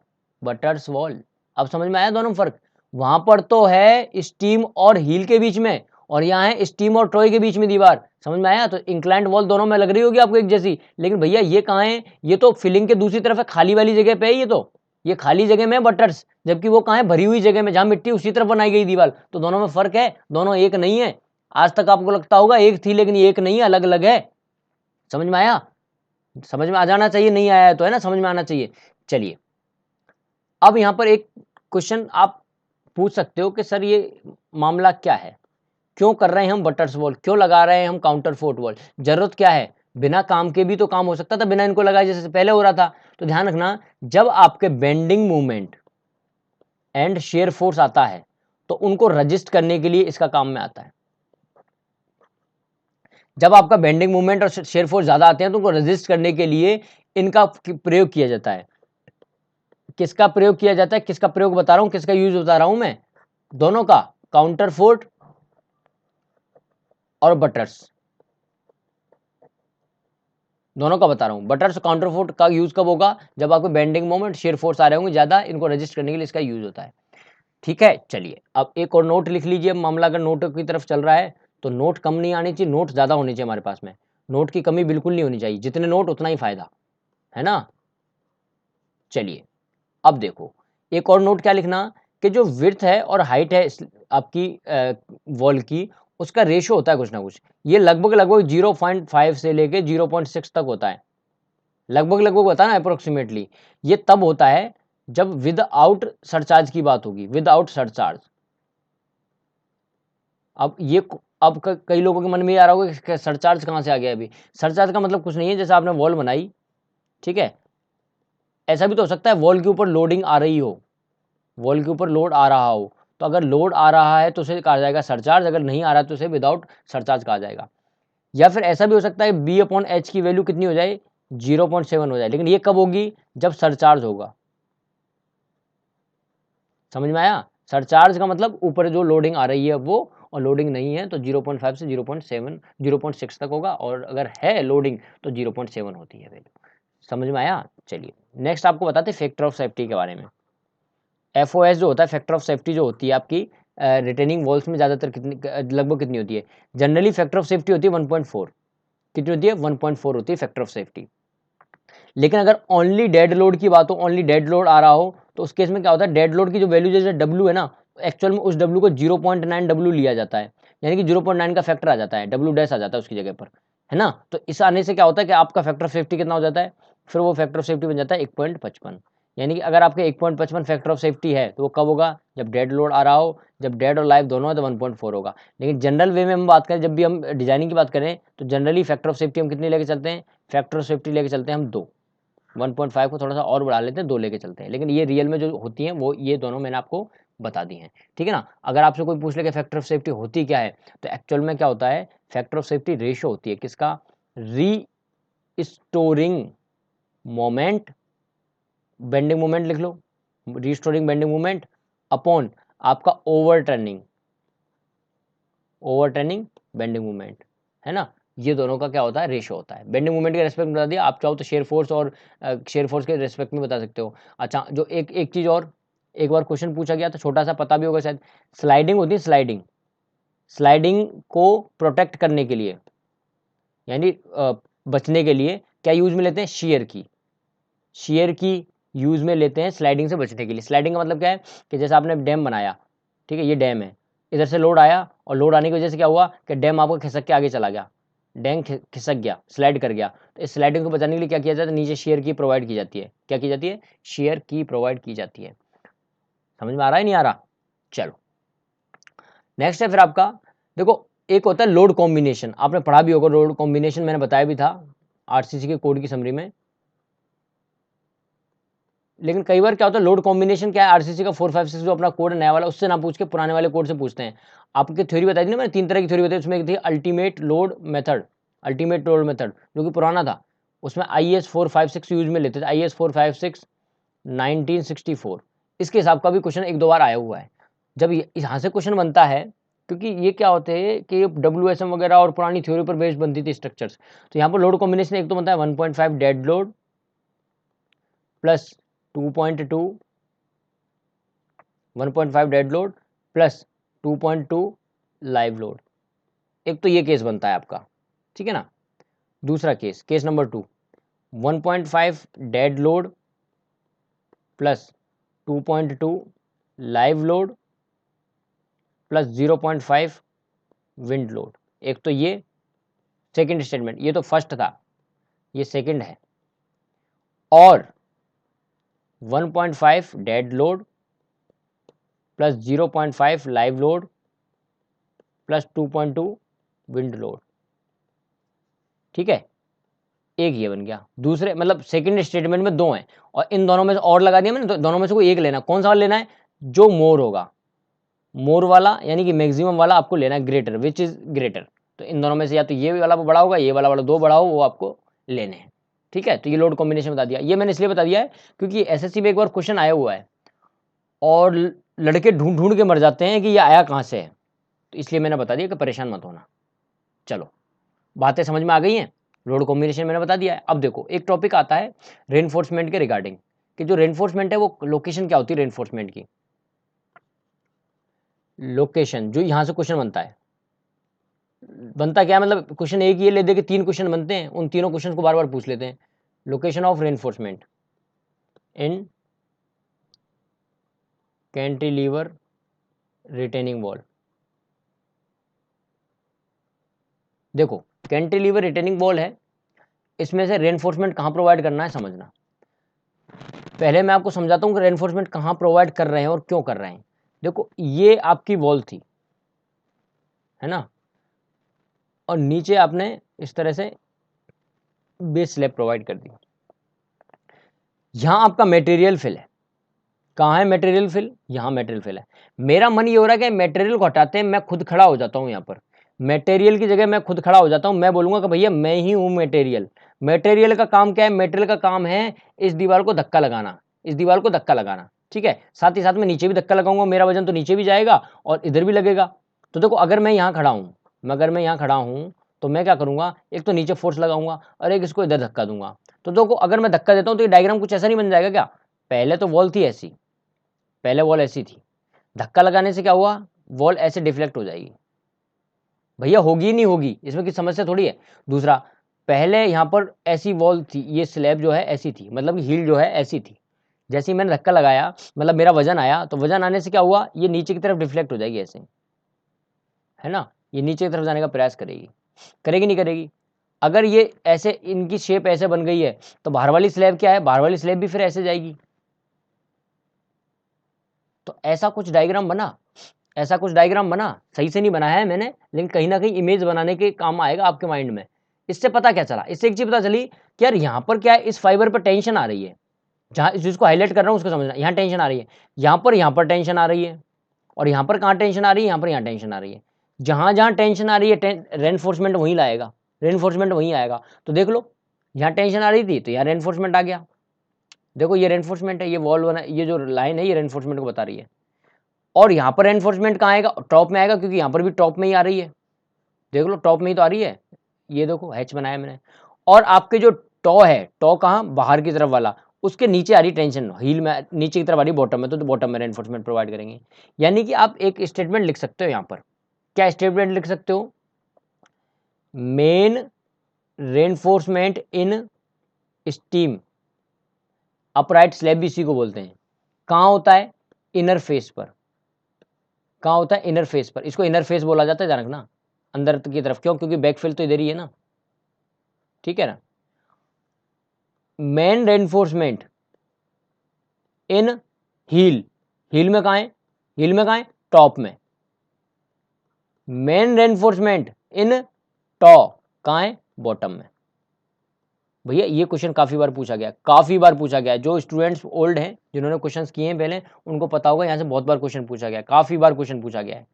Buttress wall. अब समझ में आया दोनों फर्क? वहां पर तो है स्टीम और हील के बीच में, और यहाँ है स्टीम और टॉय के बीच में दीवार। समझ में आया? तो इंक्लाइंड वॉल दोनों में लग रही होगी आपको एक जैसी, लेकिन भैया ये कहाँ है? ये तो फिलिंग के दूसरी तरफ है, खाली वाली जगह पे है। ये खाली जगह में बटर्स, जबकि वो कहाँ है? भरी हुई जगह में, जहां मिट्टी उसी तरफ बनाई गई दीवार। तो दोनों में फर्क है, दोनों एक नहीं है। आज तक आपको लगता होगा एक थी, लेकिन ये एक नहीं है, अलग अलग है। समझ में आया? समझ में आ जाना चाहिए, नहीं आया है तो, है ना, समझ में आना चाहिए। चलिए, अब यहां पर एक क्वेश्चन आप पूछ सकते हो कि सर ये मामला क्या है, क्यों कर रहे हैं हम बटर्स वॉल, क्यों लगा रहे हैं हम काउंटर फोर्ट वॉल, जरूरत क्या है? बिना काम के भी तो काम हो सकता था, बिना इनको लगाए जैसे पहले हो रहा था। तो ध्यान रखना, जब आपके bending movement and shear force आता है तो उनको रजिस्ट करने के लिए इसका काम में आता है। जब आपका बेंडिंग मूवमेंट और शेयर फोर्स ज्यादा आते हैं तो उनको रजिस्ट करने के लिए इनका प्रयोग किया जाता है। किसका प्रयोग किया जाता है? किसका प्रयोग बता रहा हूं, किसका यूज बता रहा हूं मैं? दोनों का, काउंटर फोर्ट और बटर्स, दोनों का बता रहा हूं। बटर्स काउंटर फोर्ट का यूज कब होगा? जब आपको बेंडिंग मोमेंट शेयर फोर्स आ रहे होंगे ज्यादा, इनको रजिस्ट करने के लिए इसका यूज होता है। ठीक है, चलिए अब एक और नोट लिख लीजिए। मामला अगर नोट की तरफ चल रहा है तो नोट कम नहीं आनी चाहिए, नोट ज्यादा होनी चाहिए हमारे पास में। नोट की कमी बिल्कुल नहीं होनी चाहिए, जितने नोट उतना ही फायदा, है ना। चलिए अब देखो, एक और नोट क्या लिखना कि जो विड्थ है और हाइट है आपकी वॉल की, उसका रेशियो होता है कुछ ना कुछ। ये लगभग 0.5 से लेके 0.6 तक होता है, लगभग होता है ना अप्रोक्सीमेटली। ये तब होता है जब विदाउट सरचार्ज की बात होगी, विदाउट सरचार्ज। अब कई लोगों के मन में आ रहा होगा कि सरचार्ज कहाँ से आ गया अभी। सरचार्ज का मतलब कुछ नहीं है, जैसे आपने वॉल बनाई, ठीक है, ऐसा भी तो हो सकता है वॉल के ऊपर लोडिंग आ रही हो, वॉल के ऊपर लोड आ रहा हो, तो अगर लोड आ रहा है तो उसे कहा जाएगा सरचार्ज, अगर नहीं आ रहा है तो उसे विदाउट सरचार्ज कहा जाएगा। या फिर ऐसा भी हो सकता है B/H की वैल्यू कितनी हो जाए, 0.7 हो जाए, लेकिन ये कब होगी, जब सरचार्ज होगा। समझ में आया? सरचार्ज का मतलब ऊपर जो लोडिंग आ रही है वो, और लोडिंग नहीं है तो 0.5 से 0.7 0.6 तक होगा, और अगर है लोडिंग तो 0.7 होती है वैल्यू। समझ में आया? चलिए नेक्स्ट आपको बताते हैं फैक्टर ऑफ सेफ्टी के बारे में। FOS जो होता है, फैक्टर ऑफ सेफ्टी जो होती है आपकी रिटेनिंग वॉल्स में ज़्यादातर लगभग कितनी होती है, जनरली फैक्टर ऑफ सेफ्टी होती है 1.4। कितनी होती है, 1.4 होती है फैक्टर ऑफ सेफ्टी। लेकिन अगर ओनली डेड लोड की बात हो, ओनली डेड लोड आ रहा हो, तो उस केस में क्या होता है, डेड लोड की जो वैल्यू जैसे W है ना, एक्चुअल में उस W को 0.9 W लिया जाता है, यानी कि 0.9 का फैक्टर आ जाता है, W डैश आ जाता है उसकी जगह पर, है ना। तो इस आने से क्या होता है कि आपका फैक्टर ऑफ सेफ्टी कितना हो जाता है, फिर वो फैक्टर ऑफ सेफ्टी बन जाता है 1.55। यानी कि अगर आपके 1.55 फैक्टर ऑफ सेफ्टी है तो वो कब होगा, जब डेड लोड आ रहा हो, जब डेड और लाइव दोनों है तो 1.4 होगा। लेकिन जनरल वे में हम बात करें, जब भी हम डिजाइनिंग की बात करें, तो जनरली फैक्टर ऑफ सेफ्टी हम कितनी लेके चलते हैं, फैक्टर ऑफ सेफ्टी लेके चलते हैं हम 2। 1.5 को थोड़ा सा और बढ़ा लेते हैं, 2 लेके चलते हैं, लेकिन ये रियल में जो होती हैं वो ये दोनों मैंने आपको बता दी हैं, ठीक है ना। अगर आपसे कोई पूछ ले कि फैक्टर ऑफ सेफ्टी होती क्या है, तो एक्चुअल में क्या होता है, फैक्टर ऑफ सेफ्टी रेशियो होती है किसका, रीस्टोरिंग मोमेंट, बेंडिंग मोमेंट लिख लो, रीस्टोरिंग बेंडिंग मोमेंट अपॉन आपका ओवरटर्निंग बेंडिंग मोमेंट, है ना। ये दोनों का क्या होता है, रेशियो होता है। बेंडिंग मोमेंट के रेस्पेक्ट में बता दिया, आप चाहो तो शेयर फोर्स और शेयर फोर्स के रेस्पेक्ट में बता सकते हो। अच्छा, जो एक चीज़ और, एक बार क्वेश्चन पूछा गया था, छोटा सा पता भी होगा शायद, स्लाइडिंग होती है, स्लाइडिंग को प्रोटेक्ट करने के लिए, यानी बचने के लिए क्या यूज में लेते हैं, शेयर की यूज में लेते हैं स्लाइडिंग से बचने के लिए। स्लाइडिंग का मतलब क्या है कि जैसे आपने डैम बनाया, ठीक है, ये डैम है, इधर से लोड आया और लोड आने की वजह से क्या हुआ कि डैम आपको खिसक के आगे चला गया, डैम खिसक गया, स्लाइड कर गया, तो इस स्लाइडिंग को बचाने के लिए क्या किया जाता है, नीचे शेयर की प्रोवाइड की जाती है। क्या की जाती है, शेयर की प्रोवाइड की जाती है। समझ में आ रहा है नहीं आ रहा? चलो नेक्स्ट है फिर आपका, देखो एक होता है लोड कॉम्बिनेशन, आपने पढ़ा भी होगा लोड कॉम्बिनेशन, मैंने बताया भी था RCC के कोड की समरी में। लेकिन कई बार क्या होता है, लोड कॉम्बिनेशन क्या है, आरसीसी का 456 जो अपना कोड है नया वाला, उससे ना पूछ के पुराने वाले कोड से पूछते हैं। आपकी थ्योरी बताई थी ना मैंने, 3 तरह की थ्योरी बताई, उसमें एक थी अल्टीमेट लोड मेथड, जो कि पुराना था, उसमें IS 456 यूज में लेते थे, IS 456 1964। इसके हिसाब का भी क्वेश्चन 1-2 बार आया हुआ है। जब यहाँ से क्वेश्चन बनता है, क्योंकि ये क्या होते हैं कि WSM वगैरह और पुरानी थ्योरी पर बेस्ड बनती थी स्ट्रक्चर्स, तो यहाँ पर लोड कॉम्बिनेशन एक तो बनता है 1.5 dead load plus 2.2 1.5 dead load plus 2.2 live load. एक तो ये केस बनता है आपका, ठीक है ना। दूसरा case number 2, 1.5 dead load plus 2.2 live load plus 0.5 wind load. एक तो ये सेकंड स्टेटमेंट, ये तो फर्स्ट था, ये सेकंड है। और 1.5 dead load plus 0.5 live load plus 2.2 wind load, ठीक है। एक ये बन गया। दूसरे मतलब सेकंड स्टेटमेंट में 2 हैं, और इन दोनों में से और लगा दिया मैंने, तो दोनों में से कोई एक लेना। कौन सा वाला लेना है, जो मोर होगा, मोर वाला, यानी कि मैक्सिमम वाला आपको लेना है, ग्रेटर, विच इज ग्रेटर। तो इन दोनों में से या तो ये वाला बड़ा होगा, ये वाला 2 बड़ा हो, वो आपको लेने हैं, ठीक है। तो ये लोड कॉम्बिनेशन बता दिया। ये मैंने इसलिए बता दिया है क्योंकि SSC में एक बार क्वेश्चन आया हुआ है और लड़के ढूंढ ढूंढ के मर जाते हैं कि ये आया कहाँ से है, तो इसलिए मैंने बता दिया कि परेशान मत होना। चलो बातें समझ में आ गई हैं, लोड कॉम्बिनेशन मैंने बता दिया है। अब देखो एक टॉपिक आता है रेनफोर्समेंट के रिगार्डिंग, कि जो रेनफोर्समेंट है वो लोकेशन क्या होती है रेनफोर्समेंट की, लोकेशन जो यहां से क्वेश्चन बनता है, बनता क्या है, मतलब क्वेश्चन एक ये ले दे के 3 क्वेश्चन बनते हैं, उन तीनों क्वेश्चन को बार बार पूछ लेते हैं। Location of reinforcement in cantilever retaining wall. देखो कैंटिलीवर रिटेनिंग वॉल है, इसमें से रेनफोर्समेंट कहाँ प्रोवाइड करना है समझना। पहले मैं आपको समझाता हूँ कि रेनफोर्समेंट कहाँ प्रोवाइड कर रहे हैं और क्यों कर रहे हैं। देखो ये आपकी वॉल थी, है ना, और नीचे आपने इस तरह से बेस स्लैब प्रोवाइड कर दी। यहां आपका मटेरियल फिल है। कहाँ है मटेरियल फिल? यहाँ मटेरियल फिल है। मेरा मन ये हो रहा है कि मटेरियल को हटाते हैं, मैं खुद खड़ा हो जाता हूँ यहाँ पर, मटेरियल की जगह मैं खुद खड़ा हो जाता हूँ। मैं बोलूंगा कि भैया मैं ही हूँ मटेरियल। मटेरियल का काम क्या है? मटेरियल का काम है इस दीवार को धक्का लगाना, इस दीवार को धक्का लगाना, ठीक है। साथ ही साथ में नीचे भी धक्का लगाऊंगा, मेरा वजन तो नीचे भी जाएगा और इधर भी लगेगा। तो देखो अगर मैं यहाँ खड़ा हूँ, अगर मैं यहाँ खड़ा हूँ तो मैं क्या करूंगा, एक तो नीचे फोर्स लगाऊंगा और एक इसको इधर धक्का दूंगा। तो देखो अगर मैं धक्का देता हूँ तो ये डायग्राम कुछ ऐसा नहीं बन जाएगा क्या? पहले तो वॉल थी ऐसी, पहले वॉल ऐसी थी, धक्का लगाने से क्या हुआ, वॉल ऐसे डिफ्लेक्ट हो जाएगी। भैया होगी नहीं होगी, इसमें कुछ समस्या थोड़ी है। दूसरा, पहले यहाँ पर ऐसी वॉल थी, ये स्लैब जो है ऐसी थी, मतलब हील जो है ऐसी थी। जैसे ही मैंने धक्का लगाया, मतलब मेरा वजन आया, तो वजन आने से क्या हुआ, ये नीचे की तरफ डिफ्लेक्ट हो जाएगी ऐसे, है ना, ये नीचे की तरफ जाने का प्रयास करेगी, करेगी नहीं करेगी? अगर ये ऐसे इनकी शेप ऐसे बन गई है तो बाहर वाली स्लैब क्या है, बाहर वाली स्लैब भी फिर ऐसे जाएगी। तो ऐसा कुछ डायग्राम बना, ऐसा कुछ डायग्राम बना, सही से नहीं बनाया है मैंने, लेकिन कहीं ना कहीं इमेज बनाने के काम आएगा आपके माइंड में। इससे पता क्या चला, इससे एक चीज पता चली कि यार यहाँ पर क्या है, इस फाइबर पर टेंशन आ रही है, जहाँ इस चीज को हाईलाइट कर रहा हूँ उसको समझना, यहाँ टेंशन आ रही है, यहाँ पर टेंशन आ रही है, और यहाँ पर कहाँ टेंशन आ रही है, यहाँ पर यहाँ टेंशन आ रही है। जहाँ जहाँ टेंशन आ रही है रेनफोर्समेंट वहीं लाएगा, रेनफोर्समेंट वहीं आएगा। तो देख लो यहाँ टेंशन आ रही थी तो यहाँ रेनफोर्समेंट आ गया। देखो ये रेनफोर्समेंट है, ये वॉल बना, ये जो लाइन है ये रेनफोर्समेंट को बता रही है। और यहाँ पर रेनफोर्समेंट कहाँ आएगा, टॉप में आएगा, क्योंकि यहाँ पर भी टॉप में ही आ रही है। देख लो टॉप में ही तो आ रही है, ये देखो हैच बनाया मैंने। और आपके जो टॉ है, टॉ कहाँ, बाहर की तरफ वाला, उसके नीचे आ रही टेंशन, हील में नीचे की तरफ आ रही बॉटम में, तो बॉटम में रेनफोर्समेंट प्रोवाइड करेंगे। यानी कि आप एक स्टेटमेंट लिख सकते हो यहाँ पर, क्या स्टेटमेंट लिख सकते हो, main reinforcement in steam upright slab भी इसी को बोलते हैं। कहाँ होता है, इनर फेस पर। कहाँ होता है, इनर फेस पर, इसको इनर फेस बोला जाता है, ध्यान रखना, अंदर की तरफ। क्यों? क्योंकि बैकफिल तो इधर ही है ना, ठीक है ना। मेन रेनफोर्समेंट इन हील, हील में कहाँ है, हील में कहाँ है, टॉप में। मेन रेनफोर्समेंट इन टॉ कहाँ है, बॉटम में। भैया ये क्वेश्चन काफी बार पूछा गया, काफी बार पूछा गया। जो स्टूडेंट्स ओल्ड हैं, जिन्होंने क्वेश्चंस किए हैं पहले, उनको पता होगा, यहाँ से बहुत बार क्वेश्चन पूछा गया, काफी बार क्वेश्चन पूछा गया है,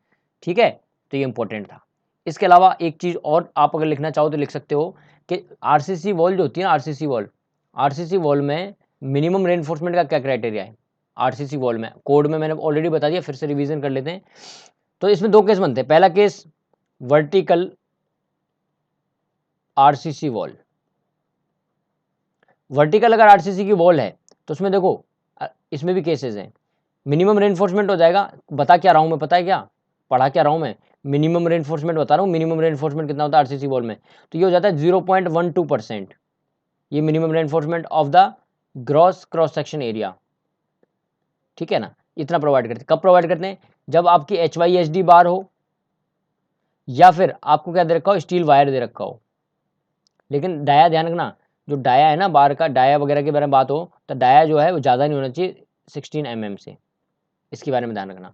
ठीक है। तो ये इंपॉर्टेंट था। इसके अलावा एक चीज और आप अगर लिखना चाहो तो लिख सकते हो कि आरसीसी वॉल जो होती है ना, आरसीसी वॉल, आरसीसी वॉल में मिनिमम रेनफोर्समेंट का क्या क्राइटेरिया है। आरसीसी वॉल में कोड में मैंने ऑलरेडी बता दिया, फिर से रिवीजन कर लेते हैं। तो इसमें दो केस बनते हैं। पहला case vertical RCC wall, vertical अगर आरसीसी की वॉल है तो उसमें देखो इसमें भी केसेस हैं। मिनिमम रेनफोर्समेंट हो जाएगा, बता क्या रहा हूं मैं, पता है क्या पढ़ा क्या रहा हूं मैं, मिनिमम रेनफोर्समेंट बता रहा हूं। मिनिमम रेनफोर्समेंट कितना होता है आरसीसी वॉल में, तो ये हो जाता है 0.12%। ये minimum reinforcement of the gross cross section area, ठीक है ना। इतना प्रोवाइड करते हैं। कब प्रोवाइड करते हैं, जब आपकी HYSD बार हो, या फिर आपको क्या दे रखा हो, स्टील वायर दे रखा हो। लेकिन डाया ध्यान रखना, जो डाया है ना बार का, डाया वगैरह के बारे में बात हो तो डाया जो है वो ज़्यादा नहीं होना चाहिए 16 mm से, इसके बारे में ध्यान रखना।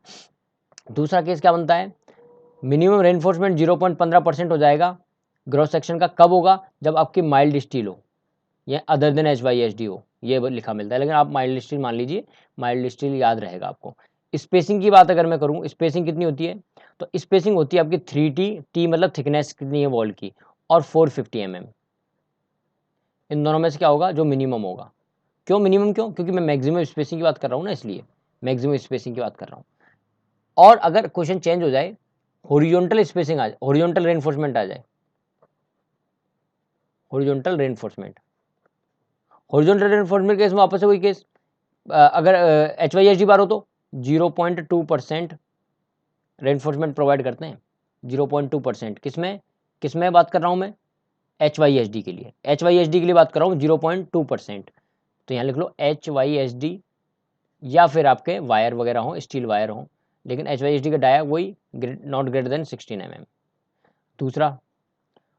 दूसरा केस क्या बनता है, मिनिमम रेनफोर्समेंट 0.15% हो जाएगा ग्रॉस सेक्शन का। कब होगा, जब आपकी माइल्ड स्टील हो या अदर देन HYSD हो, ये लिखा मिलता है। लेकिन आप माइल्ड स्टील मान लीजिए, माइल्ड स्टील याद रहेगा आपको। स्पेसिंग की बात अगर मैं करूँ, स्पेसिंग कितनी होती है, तो स्पेसिंग होती है आपकी 3T, T मतलब थिकनेस कितनी है वॉल की, और 450 mm। इन दोनों में से क्या होगा, जो मिनिमम होगा। क्यों मिनिमम, क्यों, क्योंकि मैं मैक्सिमम स्पेसिंग की बात कर रहा हूँ ना, इसलिए मैक्सिमम स्पेसिंग की बात कर रहा हूँ। और अगर क्वेश्चन चेंज हो जाए, हॉरिजॉन्टल स्पेसिंग आ जाए, हॉरिजॉन्टल रेनफोर्समेंट आ जाए, horizontal reinforcement, horizontal reinforcement case में वापस से वही केस, अगर HYSD बार हो तो 0.2% रेनफोर्समेंट प्रोवाइड करते हैं। 0.2% किसमें, किसमें बात कर रहा हूँ मैं, HYSD के लिए, HYSD के लिए बात कर रहा हूँ 0.2%। तो यहाँ लिख लो HYSD या फिर आपके वायर वगैरह हों, स्टील वायर हों, लेकिन HYHD का डाया वही नॉट ग्रेटर देन 16 mm। दूसरा,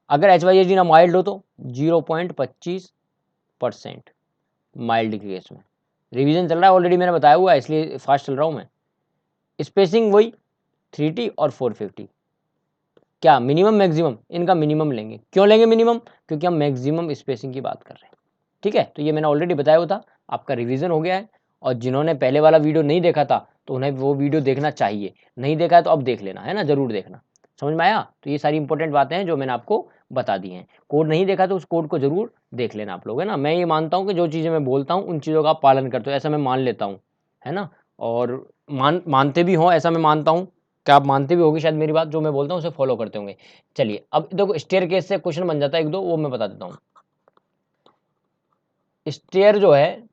अगर HYHD ना माइल्ड हो तो 0.25% माइल्ड के केस में। रिवीजन चल रहा है ऑलरेडी, मैंने बताया हुआ है, इसलिए फास्ट चल रहा हूँ मैं। स्पेसिंग वही 3T और 450। क्या मिनिमम मैक्सिमम? इनका मिनिमम लेंगे। क्यों लेंगे मिनिमम? क्योंकि हम मैक्सिमम स्पेसिंग की बात कर रहे हैं। ठीक है, तो ये मैंने ऑलरेडी बताया हुआ था, आपका रिवीजन हो गया है। और जिन्होंने पहले वाला वीडियो नहीं देखा था तो उन्हें वो वीडियो देखना चाहिए, नहीं देखा है तो अब देख लेना, है ना, जरूर देखना। समझ में आया? तो ये सारी इंपॉर्टेंट बातें हैं जो मैंने आपको बता दी हैं। कोड नहीं देखा तो उस कोड को जरूर देख लेना आप लोग, है ना। मैं ये मानता हूँ कि जो चीज़ें मैं बोलता हूँ उन चीज़ों का आप पालन करते हो, ऐसा मैं मान लेता हूँ, है ना। और मानते भी हों, ऐसा मैं मानता हूँ कि आप मानते भी होगी शायद मेरी बात, जो मैं बोलता हूँ उसे फॉलो करते होंगे। चलिए, अब देखो स्टेयर केस से क्वेश्चन बन जाता है एक दो, वो मैं बता देता हूँ। स्टेयर जो है,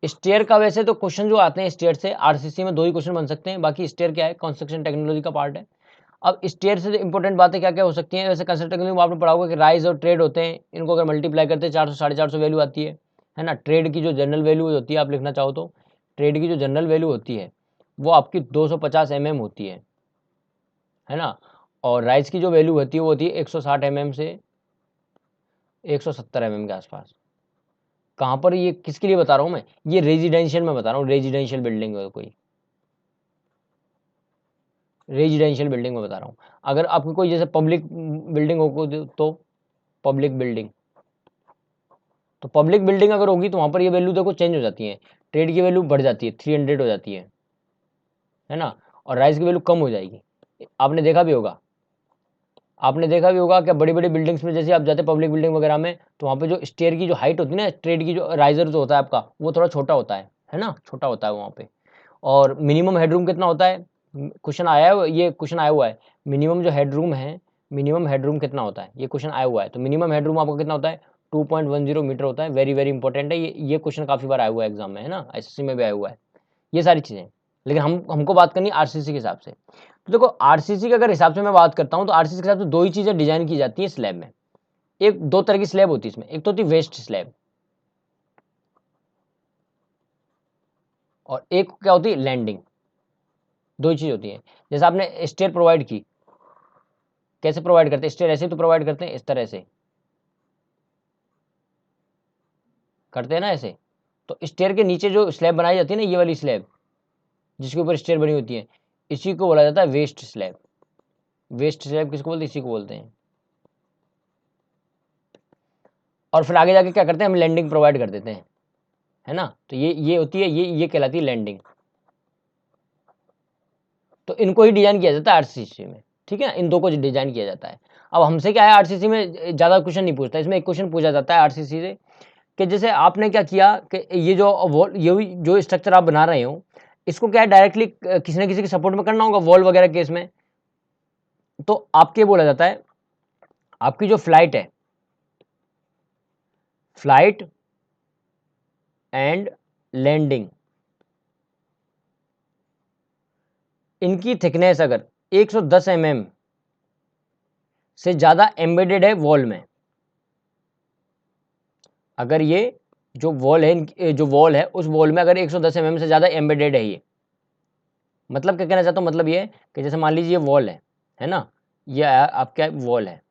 स्टेयर का वैसे तो क्वेश्चन जो आते हैं स्टेयर से, आरसीसी में 2 ही क्वेश्चन बन सकते हैं, बाकी स्टेयर क्या है, कंस्ट्रक्शन टेक्नोलॉजी का पार्ट है। अब स्टेयर से इंपॉर्टेंट बातें क्या क्या हो सकती हैं, वैसे कंस्ट्रक्शन टेक्नोलॉजी में आपने पढ़ा होगा कि राइज और ट्रेड होते हैं, इनको अगर मल्टीप्लाई करते हैं 400 450 वैल्यू आती है ना। ट्रेड की जो जनरल वैल्यू होती है, आप लिखना चाहो तो ट्रेड की जो जनरल वैल्यू होती है वो आपकी 250 mm होती है ना। और राइज की जो वैल्यू होती है वो होती है 160 mm से 170 mm के आसपास। कहाँ पर, ये किसके लिए बता रहा हूँ मैं, ये रेजिडेंशियल में बता रहा हूँ, रेजिडेंशियल बिल्डिंग है कोई, रेजिडेंशियल बिल्डिंग में बता रहा हूँ। अगर आपकी कोई जैसे पब्लिक बिल्डिंग हो तो पब्लिक बिल्डिंग, तो पब्लिक बिल्डिंग अगर होगी तो वहाँ पर ये वैल्यू देखो चेंज हो जाती है, ट्रेड की वैल्यू बढ़ जाती है, 300 हो जाती है ना, और राइस की वैल्यू कम हो जाएगी। आपने देखा भी होगा, आपने देखा भी होगा कि बड़ी बड़ी बिल्डिंग्स में जैसे आप जाते हैं पब्लिक बिल्डिंग वगैरह में, तो वहाँ पे जो स्टेयर की जो हाइट होती है ना, ट्रेड की जो राइजर जो होता है आपका, वो थोड़ा छोटा होता है ना, छोटा होता है वहाँ पे। और मिनिमम हेडरूम कितना होता है, क्वेश्चन आया है, ये क्वेश्चन आया हुआ है, मिनिमम जो हेडरूम है, मिनिमम हेडरूम कितना होता है, ये क्वेश्चन आया हुआ है। तो मिनिमम हेडरूम आपको कितना होता है, 2.10 मीटर होता है। वेरी वेरी इंपॉर्टेंट है, ये क्वेश्चन काफी बार आया हुआ है एग्जाम में, है ना, एसएससी में भी आया हुआ है ये सारी चीजें। लेकिन हमको बात करनी है आरसीसी के हिसाब से। तो देखो आरसीसी के अगर हिसाब से मैं बात करता हूँ तो आरसीसी के हिसाब से 2 ही चीजें डिजाइन की जाती है स्लैब में। एक 2 तरह की स्लैब होती है इसमें, एक तो होती है वेस्ट स्लैब और एक क्या होती है, लैंडिंग। 2 ही चीज होती है। जैसे आपने स्टेयर प्रोवाइड की, कैसे प्रोवाइड करते हैं स्टेयर, ऐसे तो प्रोवाइड करते हैं, इस तरह से करते हैं ना ऐसे। तो स्टेयर के नीचे जो स्लैब बनाई जाती है ना, ये वाली स्लैब जिसके ऊपर स्टेयर बनी होती है, इसी को बोला जाता है वेस्ट स्लैब। वेस्ट स्लैब किसको बोलते हैं, इसी को बोलते हैं। और फिर आगे जाके क्या करते हैं, हम लैंडिंग प्रोवाइड कर देते हैं, है ना। तो ये होती है, ये कहलाती है लैंडिंग। तो इनको ही डिजाइन किया जाता है आरसीसी में, ठीक है, इन 2 को डिजाइन किया जाता है। अब हमसे क्या है, आरसीसी में ज्यादा क्वेश्चन नहीं पूछता, इसमें एक क्वेश्चन पूछा जाता है आरसीसी से कि जैसे आपने क्या किया कि ये जो वॉल, ये जो स्ट्रक्चर आप बना रहे हो, इसको क्या है डायरेक्टली किसी न किसी के सपोर्ट में करना होगा, वॉल वगैरह केस में। तो आपके बोला जाता है, आपकी जो फ्लाइट है, फ्लाइट एंड लैंडिंग, इनकी थिकनेस अगर 110 mm से ज्यादा एम्बेडेड है वॉल में, अगर ये जो वॉल है, जो वॉल है उस वॉल में अगर 110 mm से ज्यादा एम्बेडेड है, ये मतलब क्या कहना चाहता हूँ, मतलब ये कि जैसे मान लीजिए ये वॉल है ना, ये आपका वॉल है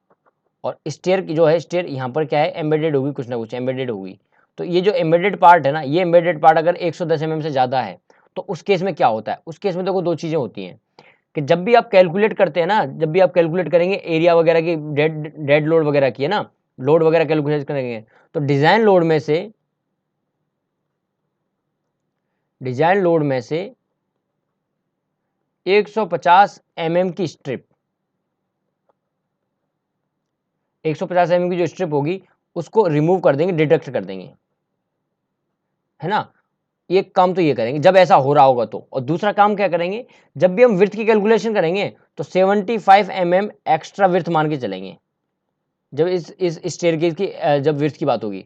और स्टेयर की जो है, स्टेयर यहाँ पर क्या है, एम्बेडेड होगी, कुछ ना कुछ एम्बेडेड होगी। तो ये जो एम्बेडेड पार्ट है ना, ये एम्बेडेड पार्ट अगर 110 mm से ज़्यादा है तो उस केस में क्या होता है, उस केस में देखो 2 चीज़ें होती हैं कि जब भी आप कैलकुलेट करते हैं ना, जब भी आप कैलकुलेट करेंगे एरिया वगैरह की, डेड लोड वगैरह की, है ना, लोड वगैरह कैलकुलेट करेंगे, तो डिजाइन लोड में से 150 mm की स्ट्रिप, 150 mm की जो स्ट्रिप होगी उसको रिमूव कर देंगे, डिडक्ट कर देंगे, है ना। एक काम तो ये करेंगे जब ऐसा हो रहा होगा तो, और दूसरा काम क्या करेंगे, जब भी हम विड्थ की कैलकुलेशन करेंगे तो 75 mm एक्स्ट्रा विड्थ मान के चलेंगे, जब इस स्टेयरकेस की जब विड्थ की बात होगी।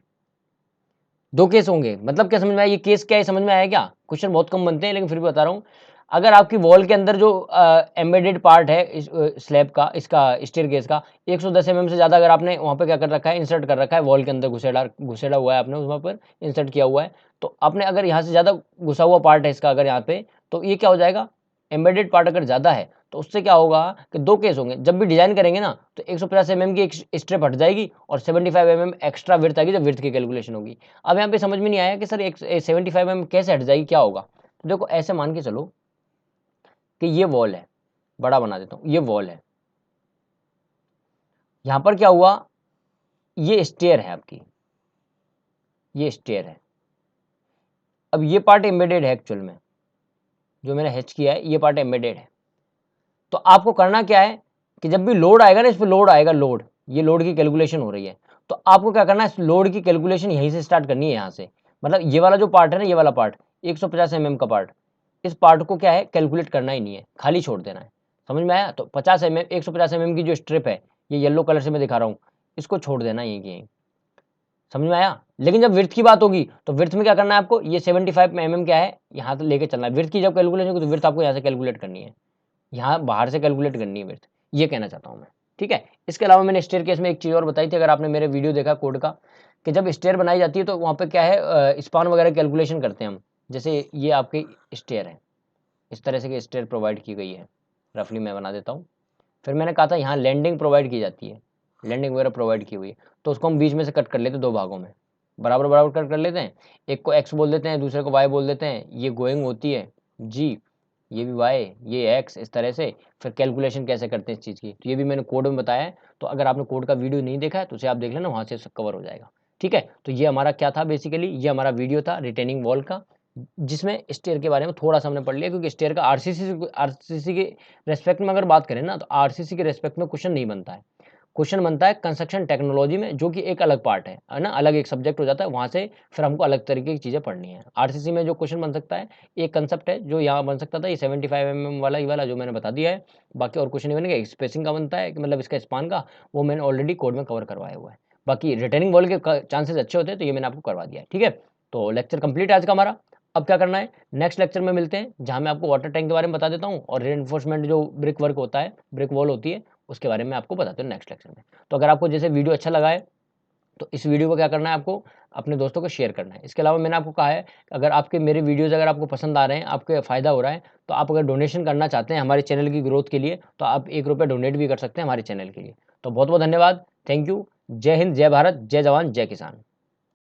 2 केस होंगे, मतलब क्या समझ में आया, ये केस क्या है समझ में आया क्या, क्वेश्चन बहुत कम बनते हैं लेकिन फिर भी बता रहा हूँ। अगर आपकी वॉल के अंदर जो एम्बेडेड पार्ट है इस स्लैब का, इसका स्टेयरकेस का 110 mm से ज़्यादा अगर आपने वहाँ पे क्या कर रखा है, इंसर्ट कर रखा है, वॉल के अंदर घुसेड़ा हुआ है आपने, वहाँ पर इंसर्ट किया हुआ है, तो आपने अगर यहाँ से ज़्यादा घुसा हुआ पार्ट है इसका अगर यहाँ पे, तो ये क्या हो जाएगा, एम्बेडेड पार्ट अगर ज़्यादा है तो उससे क्या होगा कि दो केस होंगे, जब भी डिजाइन करेंगे ना तो 150 mm की एक स्ट्रिप हट जाएगी और 75 mm एक्स्ट्रा विड्थ आएगी जब विड्थ की कैलकुलेशन होगी। अब यहाँ पे समझ में नहीं आया कि सर 75 mm कैसे हट जाएगी, क्या होगा। तो देखो ऐसे मान के चलो कि ये वॉल है, बड़ा बना देता हूं, ये वॉल है, यहां पर क्या हुआ, ये स्टेयर है आपकी, ये स्टेयर है। अब ये पार्ट एम्बेडेड है एक्चुअल में, जो मैंने हैच किया है ये पार्ट एम्बेडेड है। तो आपको करना क्या है कि जब भी लोड आएगा ना, इस पर लोड आएगा, लोड, ये लोड की कैलकुलेशन हो रही है, तो आपको क्या करना है, इस लोड की कैलकुलेशन यहीं से स्टार्ट करनी है, यहां से। मतलब ये वाला जो पार्ट है ना, ये वाला पार्ट 150 mm का पार्ट, इस पार्ट को क्या है कैलकुलेट करना ही नहीं है, खाली छोड़ देना है। समझ में आया। तो 50 mm 150 mm की जो स्ट्रिप है, ये येलो कलर से मैं दिखा रहा हूँ, इसको छोड़ देना यहीं की यहीं। समझ में आया। लेकिन जब विड्थ की बात होगी तो विड्थ में क्या करना है आपको, ये 75 mm क्या है यहाँ तो लेके चलना है। विड्थ की जब कैलकुलेशन होगी तो विड्थ आपको यहाँ से कैलकुलेट करनी है, यहाँ बाहर से कैलकुलेट करनी है विड्थ, ये कहना चाहता हूँ मैं। ठीक है। इसके अलावा मैंने स्टेयर केस में एक चीज़ और बताई थी, अगर आपने मेरे वीडियो देखा कोड का, कि जब स्टेयर बनाई जाती है तो वहाँ पे क्या है, स्पान वगैरह कैलकुलेशन करते हैं हम। जैसे ये आपकी स्टेयर है, इस तरह से कि स्टेयर प्रोवाइड की गई है, रफली मैं बना देता हूँ। फिर मैंने कहा था यहाँ लैंडिंग प्रोवाइड की जाती है, लैंडिंग वगैरह प्रोवाइड की हुई है, तो उसको हम बीच में से कट कर लेते हैं, दो भागों में बराबर बराबर कट कर लेते हैं। एक को एक्स बोल देते हैं, दूसरे को वाई बोल देते हैं। ये गोइंग होती है जी, ये भी वाई, ये एक्स, इस तरह से। फिर कैलकुलेशन कैसे करते हैं इस चीज़ की, तो ये भी मैंने कोड में बताया है। तो अगर आपने कोड का वीडियो नहीं देखा है तो उसे आप देख लेना, वहाँ से कवर हो जाएगा। ठीक है। तो ये हमारा क्या था, बेसिकली ये हमारा वीडियो था रिटेनिंग वॉल का, जिसमें स्टेयर के बारे में थोड़ा सा हमने पढ़ लिया, क्योंकि स्टेयर का आरसीसी के रेस्पेक्ट में अगर बात करें ना, तो आरसीसी के रेस्पेक्ट में क्वेश्चन नहीं बनता है। क्वेश्चन बनता है कंस्ट्रक्शन टेक्नोलॉजी में, जो कि एक अलग पार्ट है ना, अलग एक सब्जेक्ट हो जाता है। वहाँ से फिर हमको अलग तरीके की चीज़ें पढ़नी है। आरसीसी में जो क्वेश्चन बन सकता है, एक कंसेप्ट है जो यहाँ बन सकता था, ये 75 mm वाला ही वाला जो मैंने बता दिया है। बाकी और क्वेश्चन नहीं बनेगा। स्पेसिंग का बनता है कि मतलब इसका स्पान का, वो मैंने ऑलरेडी कोड में कवर करवाया हुआ है। बाकी रिटर्निंग वॉल के चांसेस अच्छे होते हैं, तो ये मैंने आपको करवा दिया है। ठीक है। तो लेक्चर कंप्लीट है आज का हमारा। अब क्या करना है, नेक्स्ट लेक्चर में मिलते हैं, जहाँ मैं आपको वाटर टैंक के बारे में बता देता हूँ, और रेनफोर्समेंट जो ब्रिक वर्क होता है, ब्रिक वॉल होती है, उसके बारे में आपको बताते हैं नेक्स्ट लेक्चर में। तो अगर आपको जैसे वीडियो अच्छा लगा है तो इस वीडियो को क्या करना है, आपको अपने दोस्तों को शेयर करना है। इसके अलावा मैंने आपको कहा है, अगर आपके मेरे वीडियोज़ अगर आपको पसंद आ रहे हैं, आपको फ़ायदा हो रहा है, तो आप अगर डोनेशन करना चाहते हैं हमारे चैनल की ग्रोथ के लिए, तो आप ₹1 डोनेट भी कर सकते हैं हमारे चैनल के लिए। तो बहुत बहुत धन्यवाद, थैंक यू। जय हिंद, जय भारत, जय जवान, जय किसान।